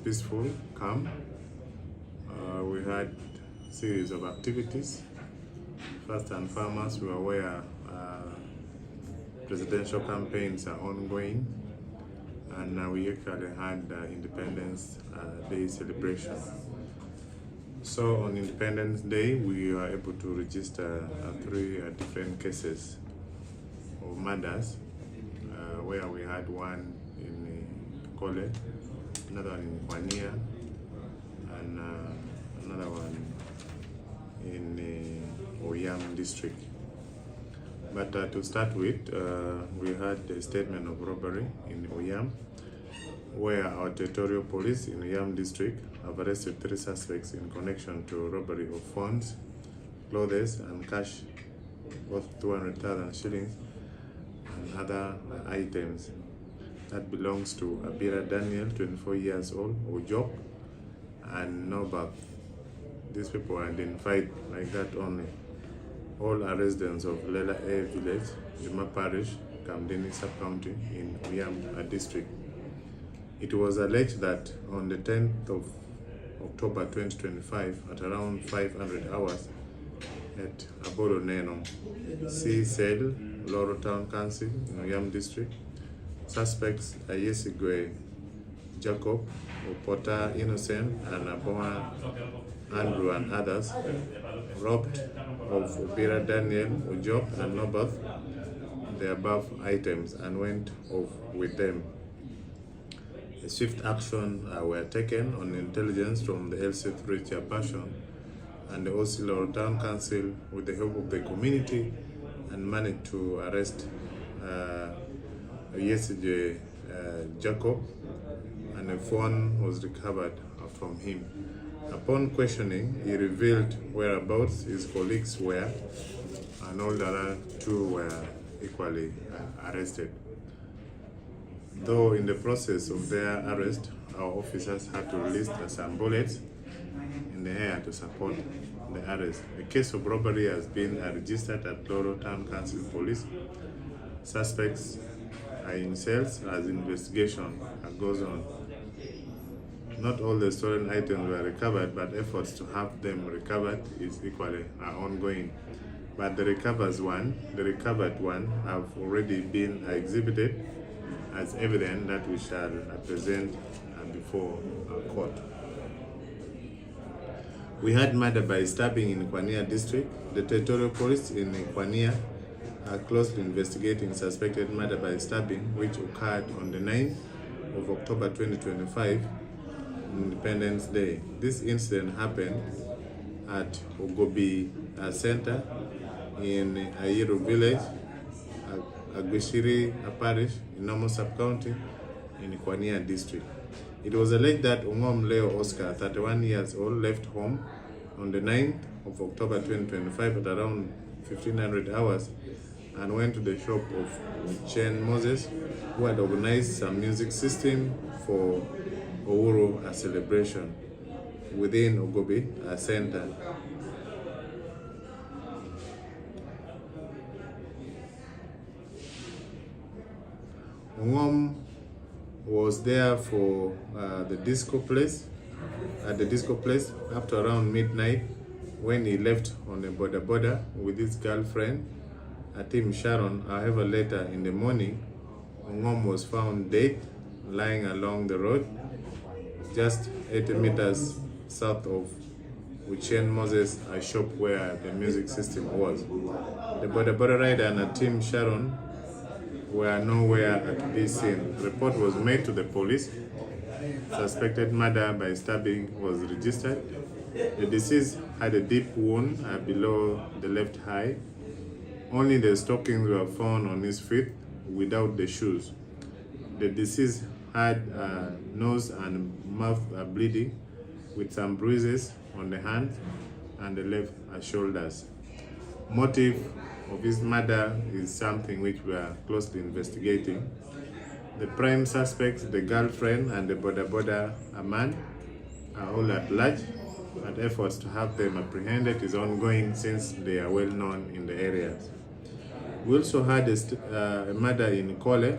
peaceful, calm. We had a series of activities. First and foremost, we were aware presidential campaigns are ongoing, and we actually had Independence Day celebration. So on Independence Day, we were able to register 3 different cases of murders, where we had one in Kole, another one in Kwania, and another one in Oyam district. But to start with, we had a statement of robbery in Oyam, where our territorial police in Oyam district have arrested 3 suspects in connection to robbery of phones, clothes, and cash worth 200,000 shillings and other items. That belongs to Abira Daniel, 24 years old, Ojok, and Nobak. These people are identified like that only. All are residents of Lela A village, Juma Parish, Kamdini sub-county in Oyam district. It was alleged that on the 10th of October 2025, at around 500 hours at Abolo Neno, C Cell, Loro Town Council in Oyam district, suspects Ayesigwe Jacob, Opota Innocent, and Aboa Andrew and others robbed of Obira Daniel, Ojok, and Nobath the above items and went off with them. A swift action were taken on intelligence from the LC3 chairperson and the OC Town Council with the help of the community, and managed to arrest Yesige Jacob, and a phone was recovered from him. Upon questioning, he revealed whereabouts his colleagues were, and all the other 2 were equally arrested. Though in the process of their arrest, our officers had to release some bullets in the air to support the arrest. A case of robbery has been registered at Loro Town Council Police. Suspects are in cells as investigation goes on. Not all the stolen items were recovered, but efforts to have them recovered is equally ongoing. But the recovered one have already been exhibited as evidence that we shall present before court. We had murder by stabbing in Kwania district. The territorial police in Kwania are closely investigating suspected murder by stabbing, which occurred on the 9th of October 2025, Independence Day. This incident happened at Ogobi Center in Ayiro village, Agwishiri Parish in Nomo sub-county in Kwania district. It was alleged that Ongom Leo Oscar, 31 years old, left home on the 9th of October 2025 at around 1500 hours and went to the shop of Chen Moses, who had organized some music system for Ouro celebration within Ogobi Center. Ongom was there for the disco place after around midnight, when he left on a boda with his girlfriend, Atim Sharon. However, later in the morning, Ongom was found dead, lying along the road, just 80 meters south of Uchen Moses, a shop where the music system was. The boda rider and Atim Sharon were nowhere at this scene. A report was made to the police. Suspected murder by stabbing was registered. The deceased had a deep wound below the left eye. Only the stockings were found on his feet without the shoes. The deceased had nose and mouth bleeding, with some bruises on the hands and the left shoulders. Motive of his murder is something which we are closely investigating. The prime suspects, the girlfriend and the boda man, are all at large, and efforts to have them apprehended is ongoing since they are well known in the areas. We also had a murder in Kole,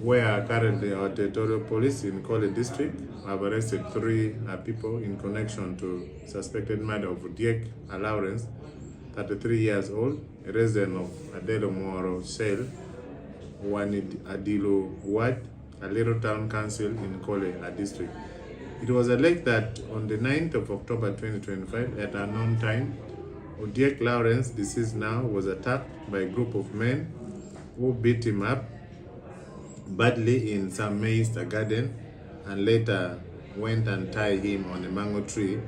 where currently our territorial police in Kole district have arrested 3 people in connection to suspected murder of Diek Lawrence, 33 years old, a resident of Adelo Moro Shell, Wanid Adilo Ward, a little town council in Kole district. It was alleged that on the 9th of October 2025, at an unknown time, Odiek Lawrence, deceased now, was attacked by a group of men who beat him up badly in some maize garden and later went and tied him on a mango tree,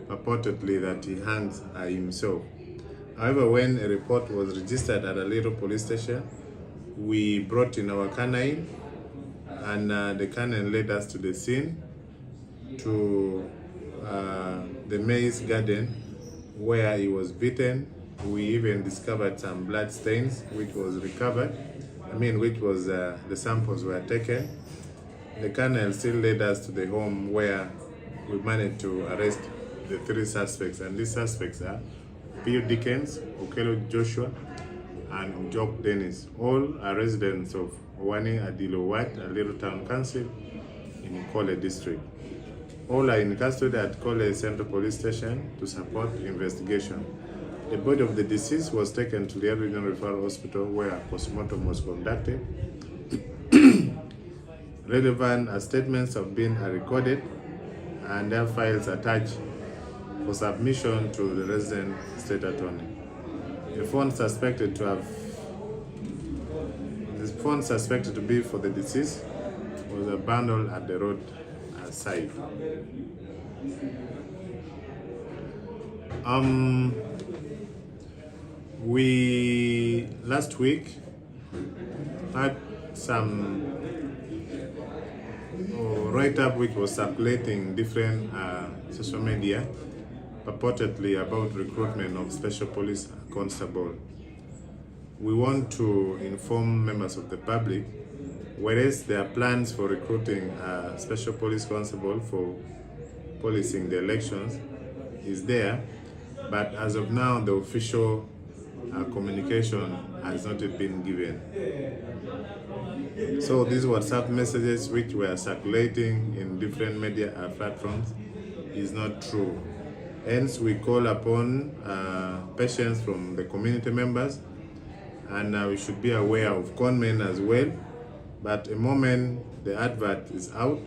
purportedly that he hangs himself. However, when a report was registered at a little police station, we brought in our canine, and the canine led us to the scene, to the maize garden where he was beaten. We even discovered some blood stains, which was recovered. Which was the samples were taken. The colonel still led us to the home where we managed to arrest the 3 suspects, and these suspects are Pio Dickens, Okelo Joshua, and Ujok Dennis. All are residents of Wani Adilo Ward, a little town council in Kole district. All are in custody at Kole Central Police Station to support investigation. The body of the deceased was taken to the Regional Referral Hospital where a postmortem was conducted. Relevant statements have been recorded and their files attached for submission to the resident state attorney. The phone suspected to be for the deceased was abandoned at the road side. We last week had some write-up which was circulating different social media, purportedly about recruitment of special police constable. We want to inform members of the public, whereas there are plans for recruiting a special police constable for policing the elections is there, but as of now the official communication has not yet been given. So these WhatsApp messages which were circulating in different media platforms is not true. Hence we call upon patience from the community members, and we should be aware of conmen as well. But the moment the advert is out,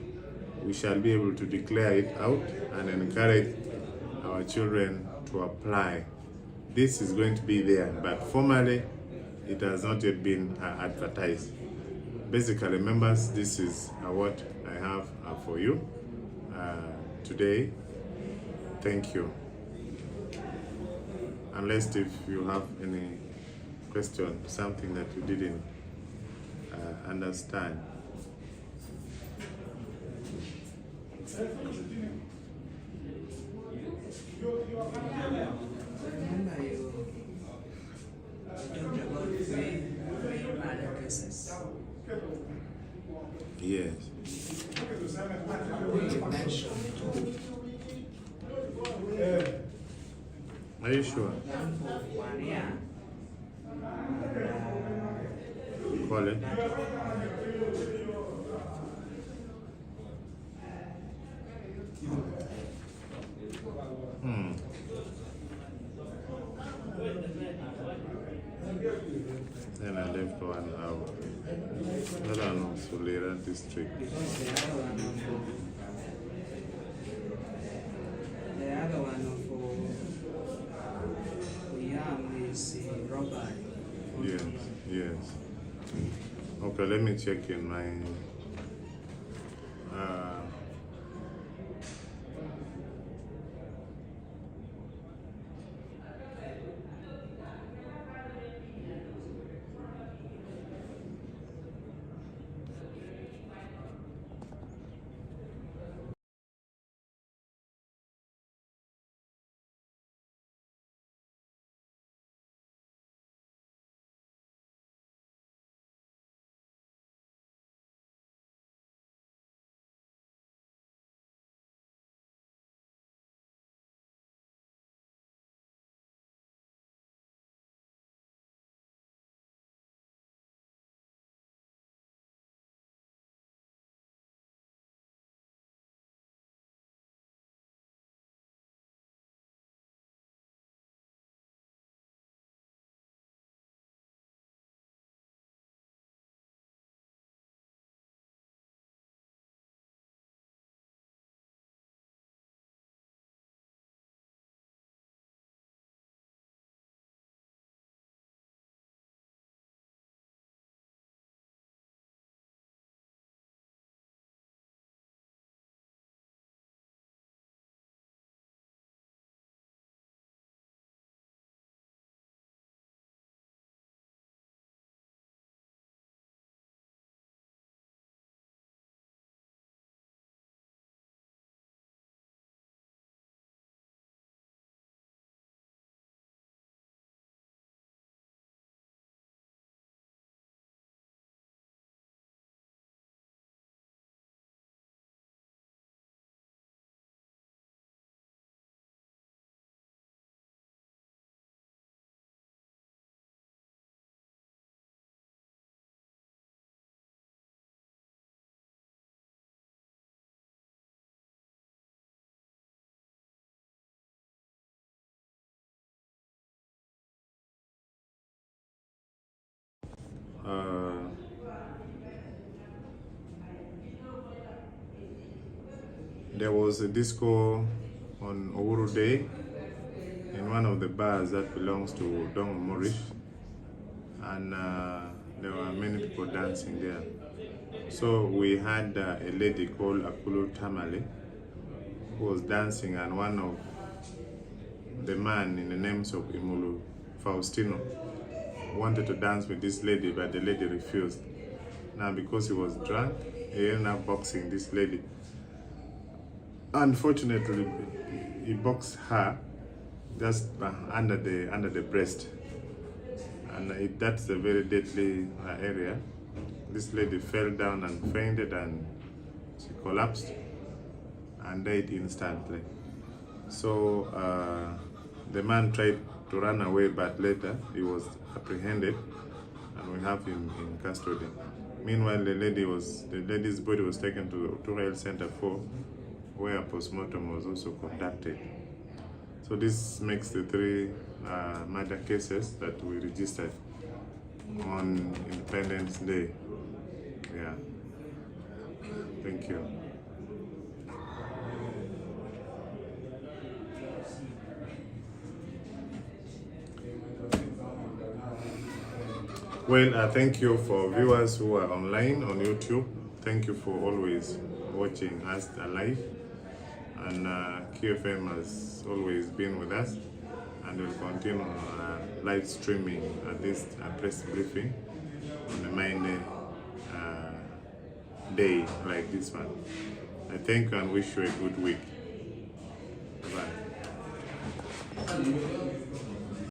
we shall be able to declare it out and encourage our children to apply. This is going to be there, but formally it has not yet been advertised. Basically, members, this is what I have for you today. Thank you. Unless if you have any question, something that you didn't understand. Remember you talked about three murder cases. Yes. You mentioned Are you sure? one for 1 year. Call it. Then I left 1 hour. I don't know, Solera district. Because the other one for Yam is robbery. Yes. Okay, let me check in my There was a disco on Uhuru Day in one of the bars that belongs to Dong Morish, and there were many people dancing there. So we had a lady called Akulu Tamale who was dancing, and one of the man in the names of Imulu Faustino wanted to dance with this lady, but the lady refused. Now, because he was drunk, he ended up boxing this lady. Unfortunately, he boxed her just under the breast, and that's a very deadly area. This lady fell down and fainted, and she collapsed and died instantly. So the man tried to run away, but later he was apprehended, and we have him in custody. Meanwhile, the lady's body was taken to Royal Center 4, where a postmortem was also conducted. So this makes the 3 murder cases that we registered on Independence Day. Yeah. Thank you. Well, thank you for viewers who are online on YouTube. Thank you for always watching us live. And QFM has always been with us, and will continue live streaming this press briefing on a Monday day like this one. I thank you and wish you a good week. Bye.